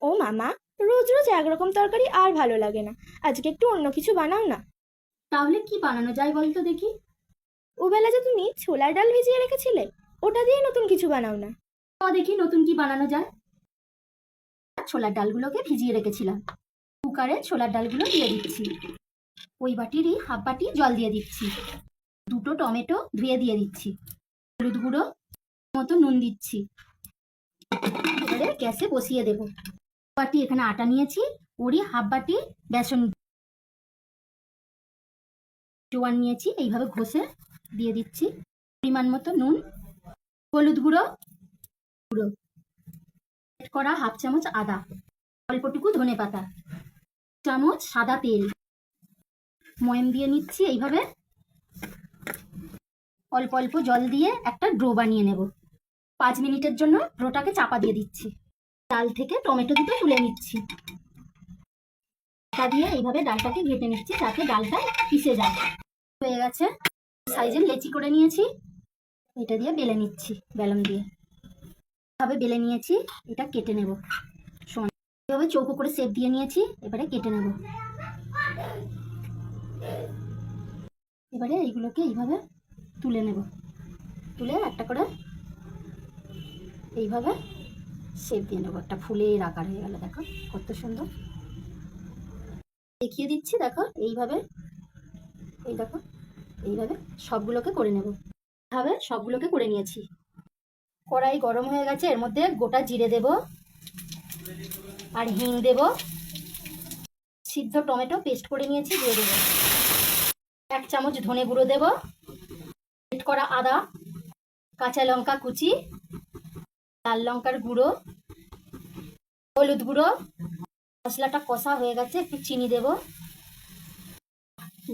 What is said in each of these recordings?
ও মামা, রোজ রোজ একরকম তরকারি আর ভালো লাগে না। আজকে একটু অন্য কিছু বানাও না। তাহলে কি বানানো যায় বলতো দেখি। ওবেলা যে তুমি ছোলার ডাল ভিজিয়ে রেখেছিলে, ওটা দিয়ে নতুন কিছু বানাও না। দেখি নতুন কি বানানো যায়। ছোলার ডালগুলোকে ভিজিয়ে রেখেছিলাম, কুকারে ছোলার ডালগুলো দিয়ে দিচ্ছি। ওই বাটিরই হাফ বাটি জল দিয়ে দিচ্ছি। দুটো টমেটো ধুয়ে দিয়ে দিচ্ছি। হলুদ গুঁড়ো মতো নুন দিচ্ছি। এবারে গ্যাসে বসিয়ে দেব। বাটি এখানে আটা নিয়েছি, ওরই হাফ বাটি বেসন জোয়ান নিয়েছি, এইভাবে ঘষে দিয়ে দিচ্ছি। পরিমাণ মতো নুন, হলুদ গুঁড়ো গুঁড়ো করা হাফ চামচ আদা, অল্পটুকু ধনে পাতা, চামচ সাদা তেল, ময়াম দিয়ে নিচ্ছি। এইভাবে অল্প অল্প জল দিয়ে একটা ডো বানিয়ে নেব। 5 মিনিটের জন্য ডোটাকে চাপা দিয়ে দিচ্ছি। ডাল থেকে টমেটো দুটো তুলে নিচ্ছি। তা দিয়ে এইভাবে ডালটাকে ঘেটে নিচ্ছি যাতে ডালটা পিষে যায়। হয়ে গেছে। সাইজের লেচি করে নিয়েছি, এটা দিয়ে বেলে নিচ্ছি বেলন দিয়ে। এভাবে বেলে নিয়েছি, এটা কেটে নেব। সমান এভাবে চৌকো করে শেপ দিয়ে নিয়েছি, এবারে কেটে নেব। এবারে এইগুলোকে এইভাবে তুলে নেব। তুলে একটা করে এইভাবে শেপ দিয়ে নেবো। একটা ফুলের আকার হয়ে গেল, দেখো কত সুন্দর। দেখিয়ে দিচ্ছি, দেখো এইভাবে, এই দেখো এইভাবে সবগুলোকে করে নেব। এইভাবে সবগুলোকে করে নিয়েছি। কড়াই গরম হয়ে গেছে, এর মধ্যে গোটা জিরে দেব আর হিং দেব। সিদ্ধ টমেটো পেস্ট করে নিয়েছি, দিয়ে দেবো। 1 চামচ ধনে গুঁড়ো দেব, পেস্ট করা আদা, কাঁচা লঙ্কা কুচি, লাল লঙ্কার গুঁড়ো, হলুদ গুঁড়ো। মশলাটা কষা হয়ে গেছে, একটু চিনি দেব।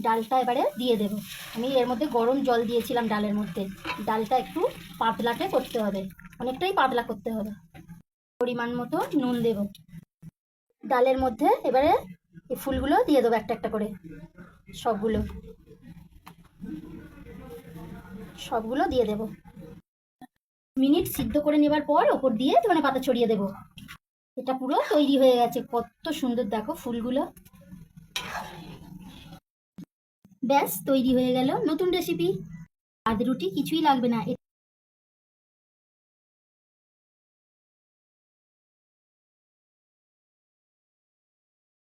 ডালটা এবারে দিয়ে দেব। আমি এর মধ্যে গরম জল দিয়েছিলাম ডালের মধ্যে। ডালটা একটু পাতলাটে করতে হবে, অনেকটাই পাতলা করতে হবে। পরিমাণ মতো নুন দেব। ডালের মধ্যে এবারে এই ফুলগুলো দিয়ে দেবো একটা একটা করে। সবগুলো সবগুলো দিয়ে দেব। মিনিট সিদ্ধ করে নেবার পর ওপর দিয়ে ধনেপাতা ছড়িয়ে দেব। এটা পুরো তৈরি হয়ে গেছে, কত সুন্দর দেখো ফুলগুলো। ব্যাস তৈরি হয়ে গেল নতুন রেসিপি। ভাত রুটি কিছুই লাগবে না।